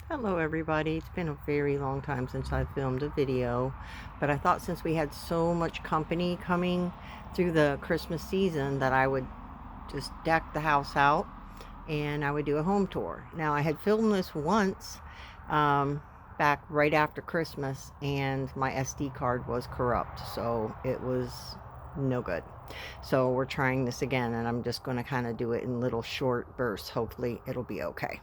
Hello everybody. It's been a very long time since I filmed a video, but I thought since we had so much company coming through the Christmas season that I would just deck the house out and I would do a home tour. Now I had filmed this once back right after Christmas and my SD card was corrupt, so it was no good. So we're trying this again and I'm just going to kind of do it in little short bursts. Hopefully it'll be okay.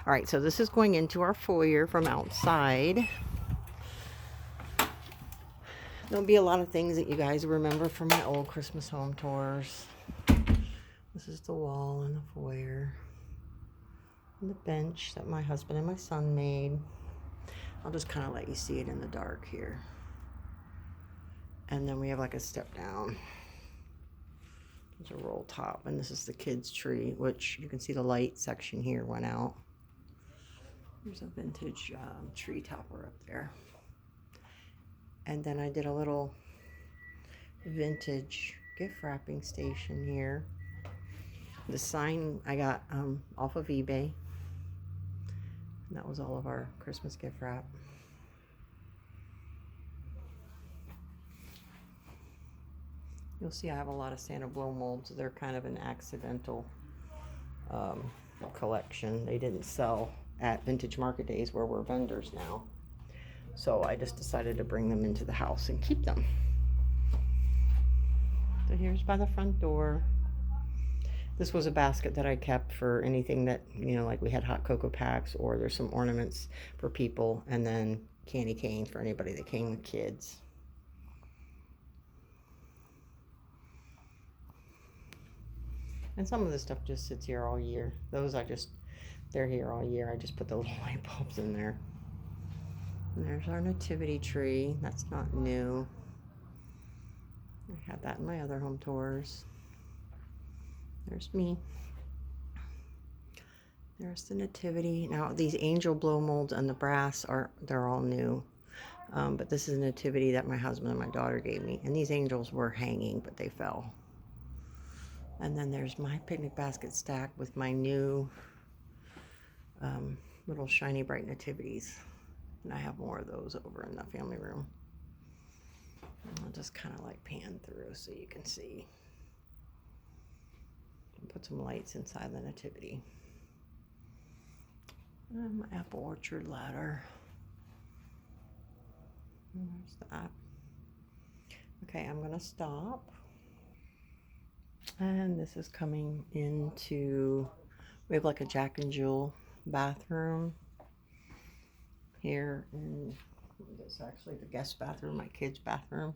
All right, so this is going into our foyer from outside. There'll be a lot of things that you guys remember from my old Christmas home tours. This is the wall in the foyer. And the bench that my husband and my son made. I'll just kind of let you see it in the dark here. And then we have like a step down. There's a roll top. And this is the kids' tree, which you can see the light section here went out. There's a vintage tree topper up there. And then I did a little vintage gift wrapping station here. The sign I got off of eBay. And that was all of our Christmas gift wrap. You'll see I have a lot of Santa blow molds. They're kind of an accidental collection. They didn't sell at Vintage Market Days where we're vendors now. So I just decided to bring them into the house and keep them. So here's by the front door. This was a basket that I kept for anything that, like we had hot cocoa packs, or there's some ornaments for people, and then candy canes for anybody that came with kids. And some of this stuff just sits here all year. Those they're here all year. I just put the little light bulbs in there. And there's our nativity tree. That's not new. I had that in my other home tours. There's me. There's the nativity. Now these angel blow molds and the brass they're all new. But this is a nativity that my husband and my daughter gave me. And these angels were hanging, but they fell. And then there's my picnic basket stack with my new little shiny bright nativities. And I have more of those over in the family room. And I'll just kind of like pan through so you can see. Put some lights inside the nativity. And my apple orchard ladder. And there's that. Okay, I'm going to stop. And this is coming into, we have like a Jack and Jill bathroom here, and it's actually the guest bathroom, my kids' bathroom.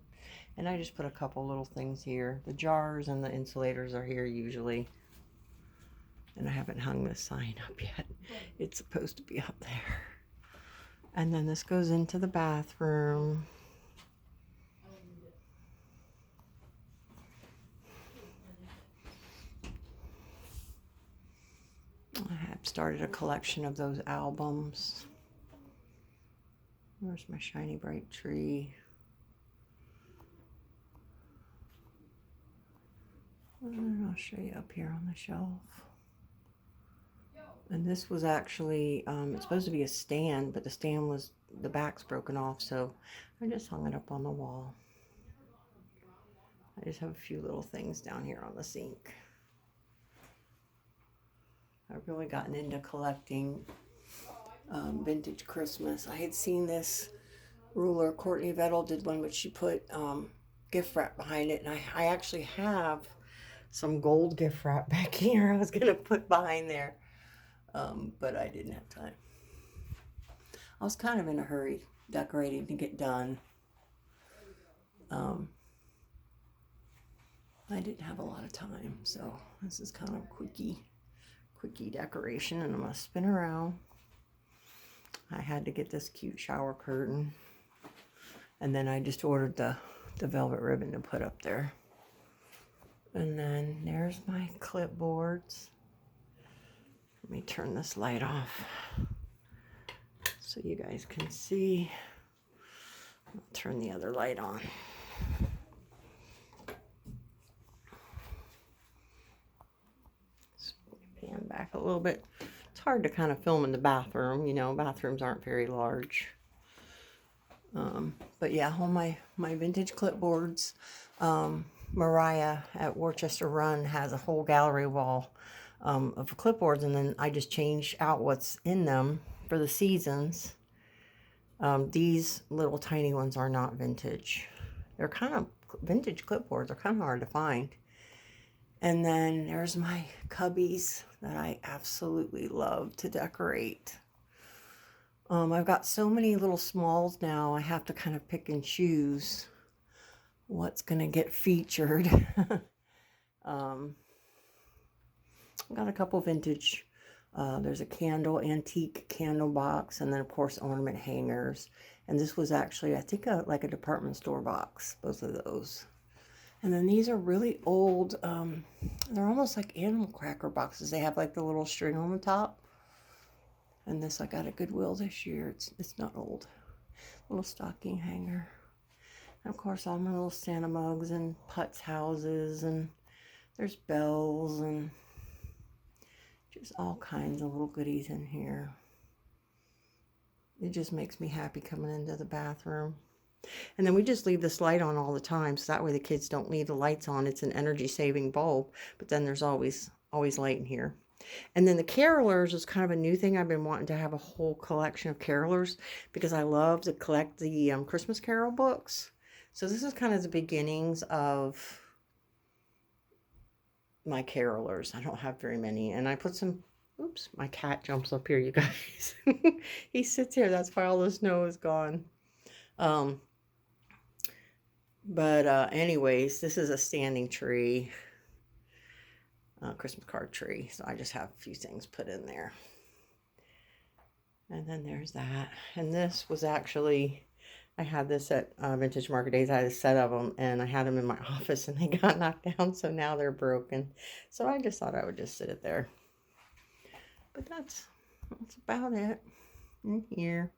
And I just put a couple little things here. The jars and the insulators are here usually. And I haven't hung this sign up yet. It's supposed to be up there. And then this goes into the bathroom. I have started a collection of those albums. There's my shiny bright tree. And I'll show you up here on the shelf. And this was actually, it's supposed to be a stand, but the back's broken off, so I just hung it up on the wall. I just have a few little things down here on the sink. I've really gotten into collecting vintage Christmas. I had seen this ruler. Courtney Vettel did one, but she put gift wrap behind it. And I actually have some gold gift wrap back here I was going to put behind there. But I didn't have time. I was kind of in a hurry decorating to get done. I didn't have a lot of time, so this is kind of quickie decoration, and I'm gonna spin around. I had to get this cute shower curtain, and then I just ordered the velvet ribbon to put up there. And then there's my clipboards. Let me turn this light off so you guys can see. I'll turn the other light on. Pan back a little bit. It's hard hard to kind of film in the bathroom. You know, bathrooms aren't very large. But yeah, all my vintage clipboards. Mariah at Worcester Run has a whole gallery wall of clipboards, and then I just change out what's in them for the seasons. These little tiny ones are not vintage. They're kind of vintage clipboards. Are kind of hard to find. And then there's my cubbies that I absolutely love to decorate. I've got so many little smalls now, I have to kind of pick and choose what's going to get featured. I've got a couple vintage. There's a antique candle box, and then of course ornament hangers. And this was actually, I think, like a department store box, both of those. And then these are really old, they're almost like animal cracker boxes. They have like the little string on the top. And this I got at Goodwill this year. It's not old. Little stocking hanger. And of course all my little Santa mugs and putz houses, and there's bells and just all kinds of little goodies in here. It just makes me happy coming into the bathroom. And then we just leave this light on all the time, so that way the kids don't leave the lights on. It's an energy saving bulb, but then there's always light in here. And then the carolers is kind of a new thing. I've been wanting to have a whole collection of carolers because I love to collect the Christmas Carol books. So this is kind of the beginnings of my carolers. I don't have very many. And I put some, oops, my cat jumps up here, you guys. He sits here. That's why all the snow is gone. Anyways, this is a standing tree. Christmas card tree. So I just have a few things put in there. And then there's that. And this was actually, I had this at Vintage Market Days. I had a set of them, and I had them in my office, and they got knocked down, so now they're broken. So I just thought I would just sit it there. But that's about it in here.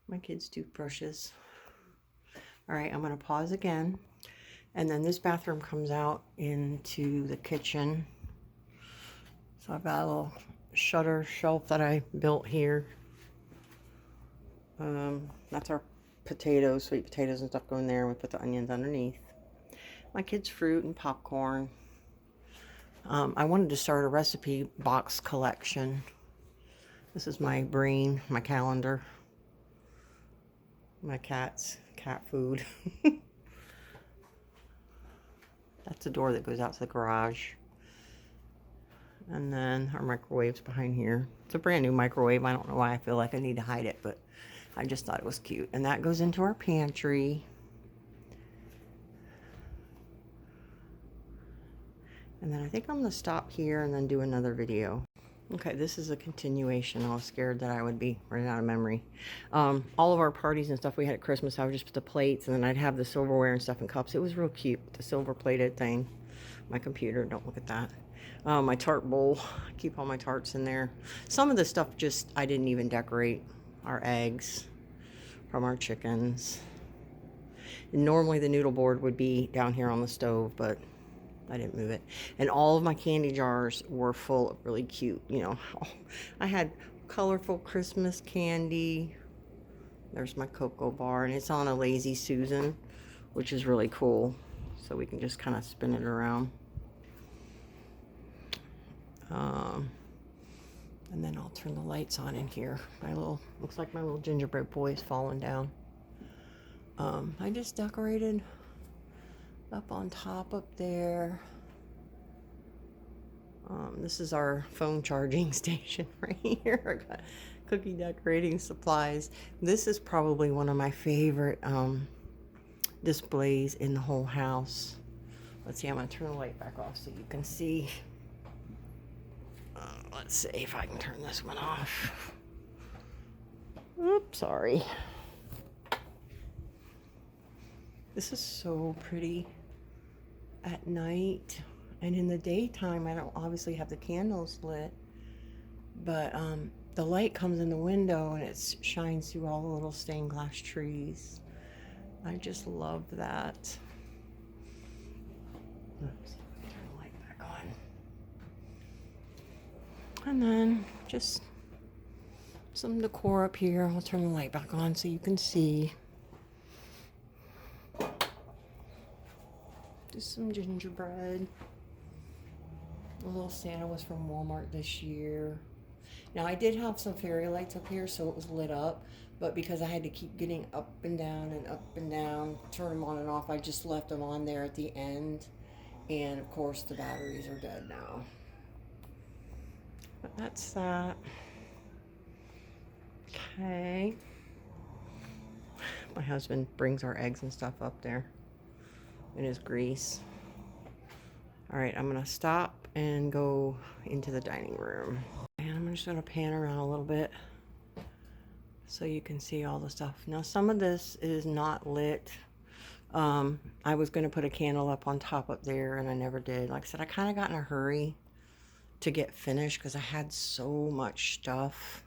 My kids' toothbrushes. All right, I'm going to pause again. And then this bathroom comes out into the kitchen. So I've got a little shutter shelf that I built here. That's our potatoes, sweet potatoes and stuff going there. And we put the onions underneath. My kids' fruit and popcorn. I wanted to start a recipe box collection. This is my brain, my calendar. My cat's cat food. That's the door that goes out to the garage. And then our microwave's behind here. It's a brand new microwave. I don't know why I feel like I need to hide it, but I just thought it was cute. And that goes into our pantry. And then I think I'm going to stop here and then do another video. Okay, this is a continuation. I was scared that I would be running out of memory. All of our parties and stuff we had at Christmas, I would just put the plates, and then I'd have the silverware and stuff in cups. It was real cute, the silver plated thing. My computer, don't look at that. My tart bowl, I keep all my tarts in there. Some of the stuff just, I didn't even decorate. Our eggs from our chickens. And normally the noodle board would be down here on the stove, but I didn't move it. And all of my candy jars were full of really cute, you know. I had colorful Christmas candy. There's my cocoa bar, and it's on a Lazy Susan, which is really cool. So we can just kind of spin it around. And then I'll turn the lights on in here. Looks like my little gingerbread boy is falling down. I just decorated up on top up there. This is our phone charging station right here. I got cookie decorating supplies. This is probably one of my favorite displays in the whole house. Let's see, I'm going to turn the light back off so you can see. Let's see if I can turn this one off. Oops, sorry. This is so pretty at night, and in the daytime I don't obviously have the candles lit, but the light comes in the window and it shines through all the little stained glass trees. I just love that. Oops, turn the light back on. And then just some decor up here. I'll turn the light back on so you can see. Just some gingerbread. A little Santa was from Walmart this year. Now I did have some fairy lights up here so it was lit up, but because I had to keep getting up and down, turn them on and off, I just left them on there at the end. And of course the batteries are dead now. But that's that. Okay. My husband brings our eggs and stuff up there in his grease. All right, I'm gonna stop and go into the dining room. And I'm just gonna pan around a little bit so you can see all the stuff. Now some of this is not lit. I was gonna put a candle up on top up there and I never did. Like I said, I kind of got in a hurry to get finished because I had so much stuff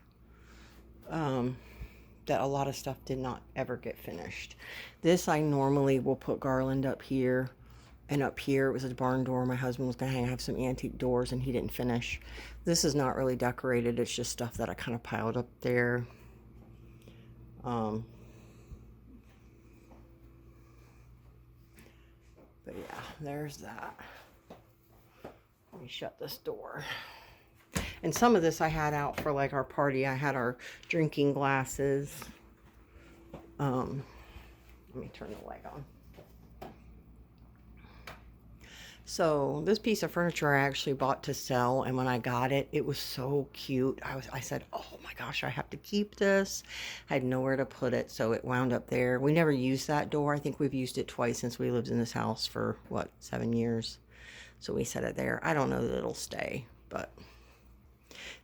that a lot of stuff did not ever get finished. This I normally will put garland up here, and up here it was a barn door my husband was gonna have some antique doors and he didn't finish. This is not really decorated, it's just stuff that I kind of piled up there. But yeah, there's that. Let me shut this door. And some of this I had out for like our party. I had our drinking glasses. Let me turn the light on. So this piece of furniture I actually bought to sell, and when I got it, it was so cute. I said, oh my gosh, I have to keep this. I had nowhere to put it, so it wound up there. We never used that door. I think we've used it twice since we lived in this house for, what, 7 years. So we set it there. I don't know that it'll stay, but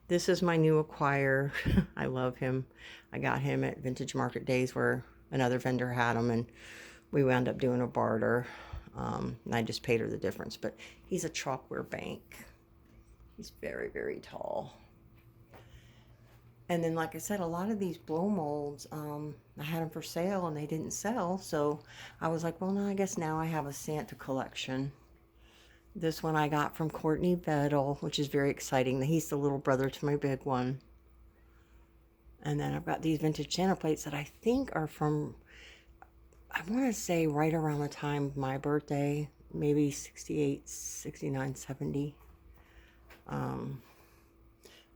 this is my new acquire. I love him. I got him at Vintage Market Days where another vendor had him, and we wound up doing a barter. And I just paid her the difference, but he's a chalkware bank. He's very, very tall. And then, like I said, a lot of these blow molds, I had them for sale and they didn't sell. So I was like, well, no, I guess now I have a Santa collection. This one I got from Courtney Vettel, which is very exciting. He's the little brother to my big one. And then I've got these vintage Santa plates that I think are from, I want to say right around the time of my birthday, maybe 68, 69, 70.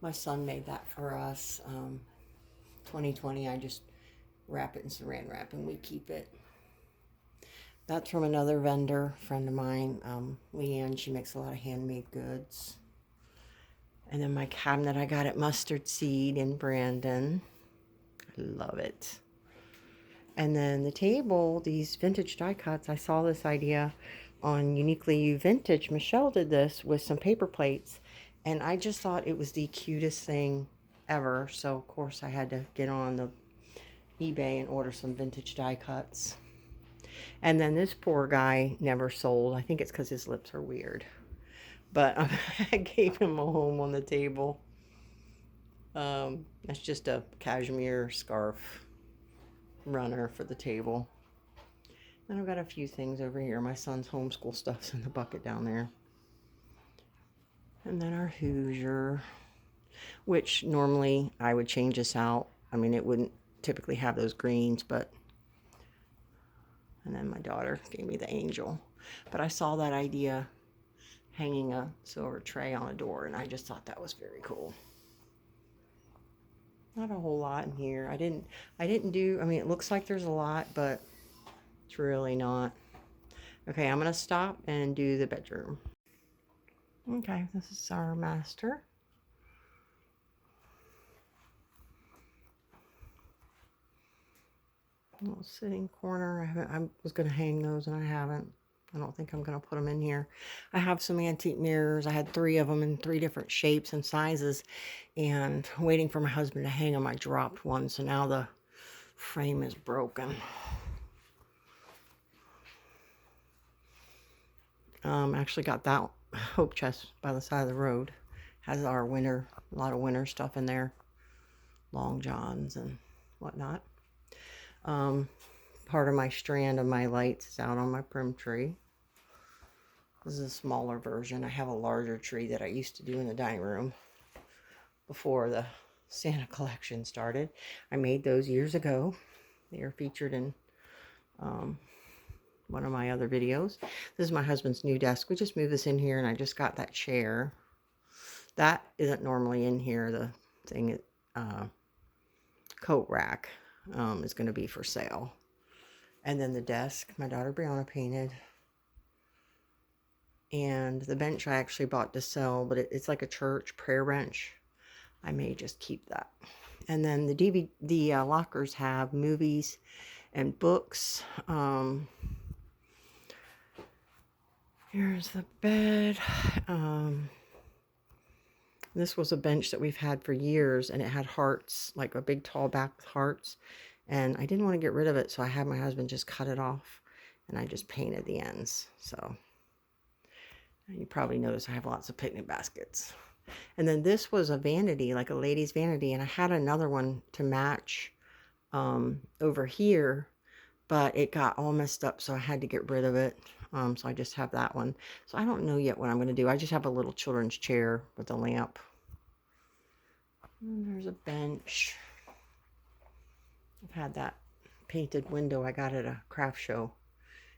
My son made that for us. 2020, I just wrap it in saran wrap and we keep it. That's from another vendor, friend of mine, Leanne. She makes a lot of handmade goods. And then my cabinet I got at Mustard Seed in Brandon. I love it. And then the table, these vintage die cuts, I saw this idea on Uniquely You Vintage. Michelle did this with some paper plates, and I just thought it was the cutest thing ever. So, of course, I had to get on the eBay and order some vintage die cuts. And then this poor guy never sold. I think it's because his lips are weird. But I gave him a home on the table. That's just a cashmere scarf runner for the table. Then I've got a few things over here. My son's homeschool stuff's in the bucket down there. And then our Hoosier, which normally I would change this out. I mean, it wouldn't typically have those greens, but... And then my daughter gave me the angel. But I saw that idea hanging a silver tray on a door, and I just thought that was very cool. Not a whole lot in here. I didn't do, I mean, it looks like there's a lot, but it's really not. Okay, I'm going to stop and do the bedroom. Okay, this is our master. Little sitting corner. I was going to hang those and I haven't. I don't think I'm going to put them in here. I have some antique mirrors. I had 3 of them in 3 different shapes and sizes. And waiting for my husband to hang them, I dropped one. So now the frame is broken. Actually got that hope chest by the side of the road. Has our winter, a lot of winter stuff in there. Long johns and whatnot. Part of my strand of my lights is out on my prim tree. This is a smaller version. I have a larger tree that I used to do in the dining room. before the Santa collection started. I made those years ago. They are featured in one of my other videos. This is my husband's new desk. We just moved this in here, and I just got that chair. That isn't normally in here. The thing, coat rack, is going to be for sale. And then the desk, my daughter Brianna painted. And the bench I actually bought to sell, but it's like a church prayer bench. I may just keep that. And then the lockers have movies and books. Here's the bed. This was a bench that we've had for years, and it had hearts, like a big tall back with hearts. And I didn't want to get rid of it, so I had my husband just cut it off, and I just painted the ends. So you probably notice I have lots of picnic baskets. And then this was a vanity, like a lady's vanity, and I had another one to match over here, but it got all messed up, so I had to get rid of it. So I just have that one. So I don't know yet what I'm going to do. I just have a little children's chair with a lamp. And there's a bench. I've had that painted window I got at a craft show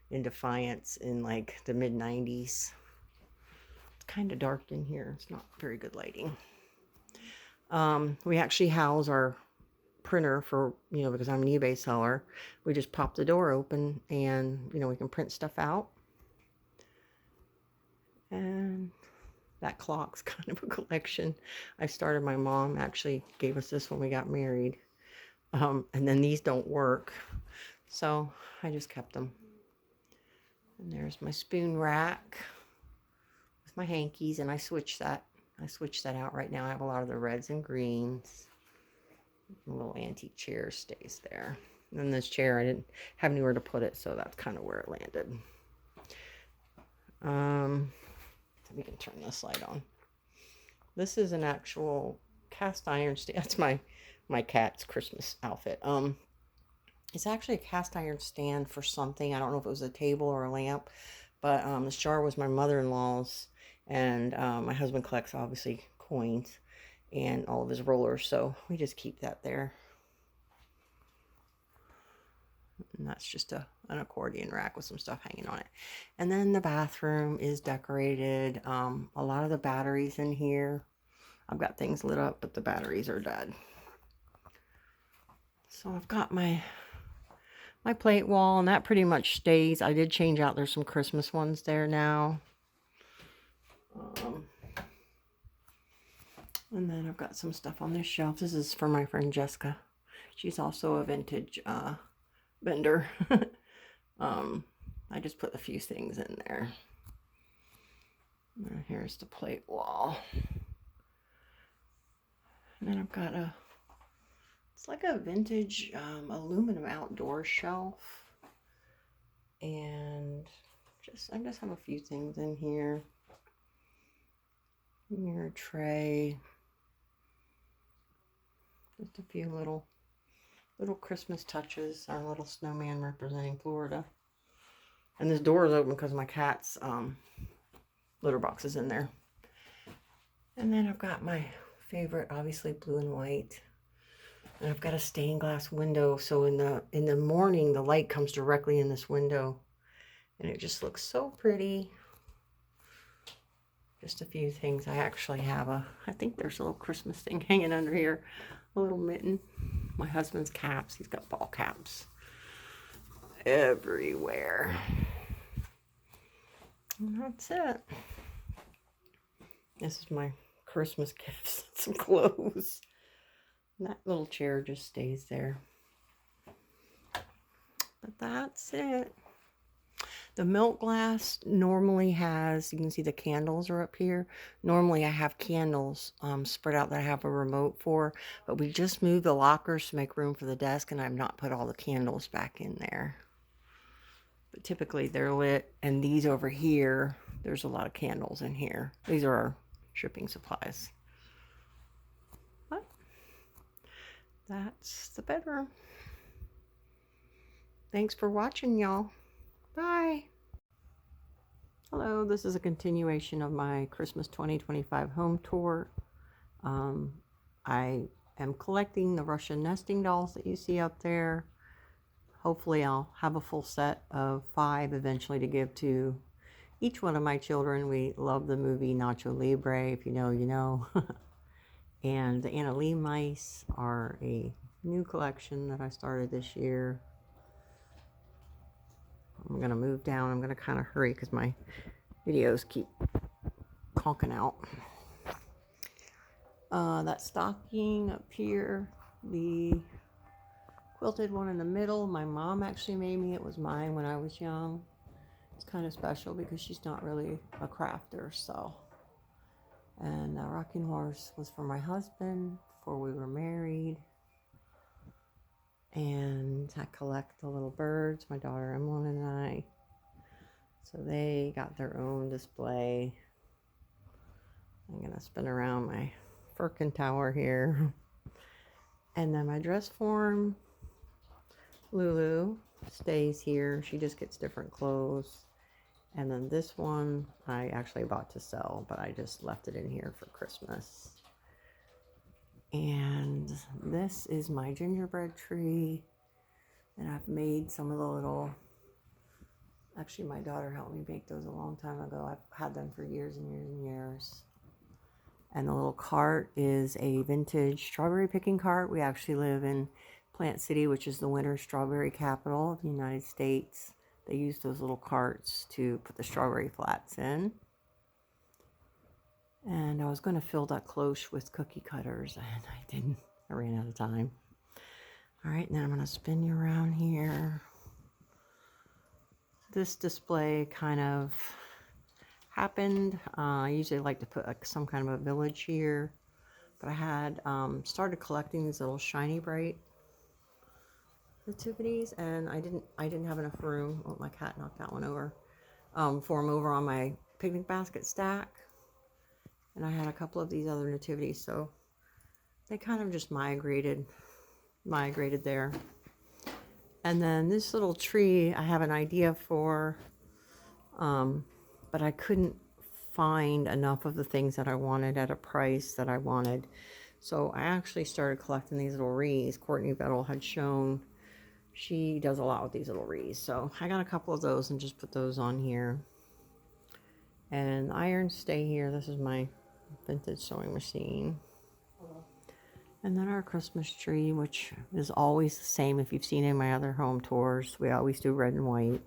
in Defiance in like the mid-90s. It's kind of dark in here. It's not very good lighting. We actually house our printer for, because I'm an eBay seller. We just pop the door open and, we can print stuff out. And that clock's kind of a collection. My mom actually gave us this when we got married. And then these don't work, so I just kept them. And there's my spoon rack with my hankies, and I switched that out right now. I have a lot of the reds and greens. A little antique chair stays there. And then this chair, I didn't have anywhere to put it, so that's kind of where it landed. We can turn this light on. This is an actual cast iron stand. That's my cat's Christmas outfit. It's actually a cast iron stand for something. I don't know if it was a table or a lamp, but this jar was my mother-in-law's, and my husband collects, obviously, coins and all of his rollers, so we just keep that there. And that's just an accordion rack with some stuff hanging on it. And then the bathroom is decorated. A lot of the batteries in here, I've got things lit up, but the batteries are dead. So I've got my plate wall, and that pretty much stays. I did change out, there's some Christmas ones there now. And then I've got some stuff on this shelf. This is for my friend Jessica. She's also a vintage vendor. I just put a few things in there. And here's the plate wall. And then I've got it's like a vintage aluminum outdoor shelf. And I just have a few things in here. Mirror tray. Just a few little Christmas touches. Our little snowman representing Florida. And this door is open because my cat's litter box is in there. And then I've got my favorite, obviously, blue and white. And I've got a stained glass window, so in the morning the light comes directly in this window, and it just looks so pretty. Just a few things. I actually have I think there's a little Christmas thing hanging under here, a little mitten. My husband's caps, he's got ball caps everywhere. And that's it. This is my Christmas gifts, some clothes. And that little chair just stays there. But that's it. The milk glass normally has, you can see the candles are up here. Normally I have candles spread out that I have a remote for, but we just moved the lockers to make room for the desk, and I've not put all the candles back in there. But typically they're lit, and these over here, there's a lot of candles in here. These are our shipping supplies. But that's the bedroom. Thanks for watching, y'all. Bye. Hello, this is a continuation of my Christmas 2025 home tour. I am collecting the Russian nesting dolls that you see up there. Hopefully I'll have a full set of 5 eventually to give to each one of my children. We love the movie Nacho Libre. If you know, you know. And the Anna Lee mice are a new collection that I started this year. I'm going to move down. I'm going to kind of hurry because my videos keep conking out. That stocking up here, the quilted one in the middle, my mom actually made me. It was mine when I was young. It's kind of special because she's not really a crafter, so. And the rocking horse was for my husband before we were married. And I collect the little birds, my daughter Emily and I. So they got their own display. I'm going to spin around my Firkin tower here. And then my dress form, Lulu, stays here. She just gets different clothes. And then this one I actually bought to sell, but I just left it in here for Christmas. And this is my gingerbread tree. And I've made some of the little, actually my daughter helped me make those a long time ago. I've had them for years and years and years. And the little cart is a vintage strawberry picking cart. We actually live in Plant City, which is the winter strawberry capital of the United States. They use those little carts to put the strawberry flats in. And I was going to fill that cloche with cookie cutters, and I didn't. I ran out of time. All right, now I'm going to spin you around here. This display kind of happened. I usually like to put like some kind of a village here, but I had started collecting these little shiny bright nativities, and I didn't have enough room. Oh, my cat knocked that one over. For them over on my picnic basket stack, and I had a couple of these other nativities, so they kind of just migrated there. And then this little tree I have an idea for, but I couldn't find enough of the things that I wanted at a price that I wanted. So I actually started collecting these little wreaths. Courtney Vettel had shown, she does a lot with these little wreaths. So I got a couple of those and just put those on here. And the irons stay here. This is my vintage sewing machine. And then our Christmas tree, which is always the same if you've seen it in my other home tours. We always do red and white.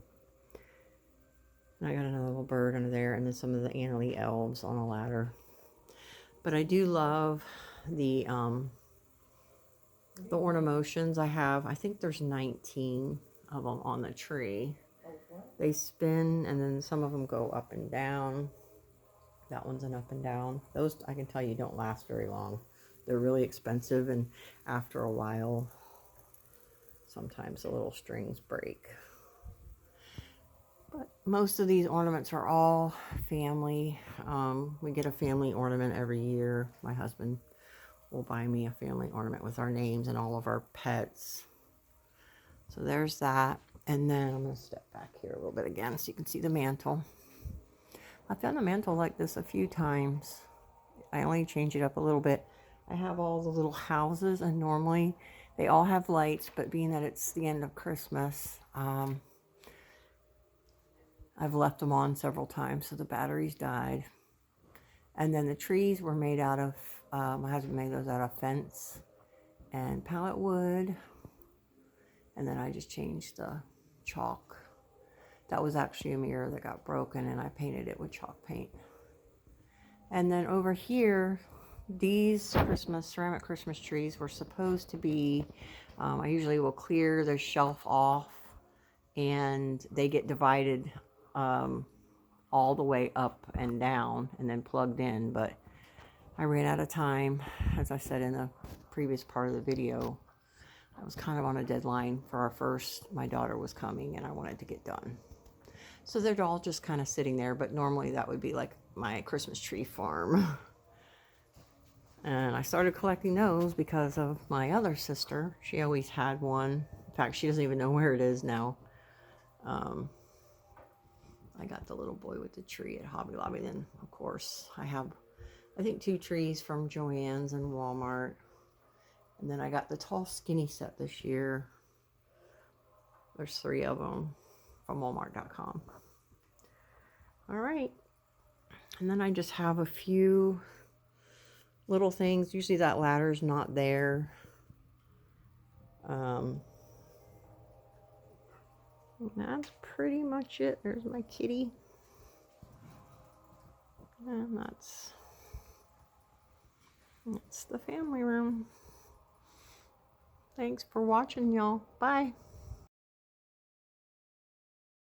And I got another little bird under there, and then some of the Anna Lee elves on a ladder. But I do love the ornamentations. I think there's 19 of them on the tree. They spin, and then some of them go up and down. That one's an up and down. Those, I can tell you, don't last very long. They're really expensive, and after a while, sometimes the little strings break. But most of these ornaments are all family. We get a family ornament every year. My husband will buy me a family ornament with our names and all of our pets. So there's that. And then I'm going to step back here a little bit again so you can see the mantle. I've done the mantle like this a few times. I only change it up a little bit. I have all the little houses, and normally they all have lights, but being that it's the end of Christmas, I've left them on several times, so the batteries died. And then the trees were made out of, my husband made those out of fence and pallet wood. And then I just changed the chalk. That was actually a mirror that got broken, and I painted it with chalk paint. And then over here, these ceramic Christmas trees were supposed to be, I usually will clear the shelf off, and they get divided all the way up and down and then plugged in. But I ran out of time, as I said in the previous part of the video. I was kind of on a deadline for our first. My daughter was coming, and I wanted to get done. So they're all just kind of sitting there, but normally that would be like my Christmas tree farm. And I started collecting those because of my other sister. She always had one. In fact, she doesn't even know where it is now. I got the little boy with the tree at Hobby Lobby. Then, of course, I have, I think, 2 trees from Joann's and Walmart. And then I got the tall skinny set this year. There's 3 of them from Walmart.com. All right. And then I just have a few little things. Usually that ladder's not there. That's pretty much it. There's my kitty. And that's the family room. Thanks for watching, y'all. Bye.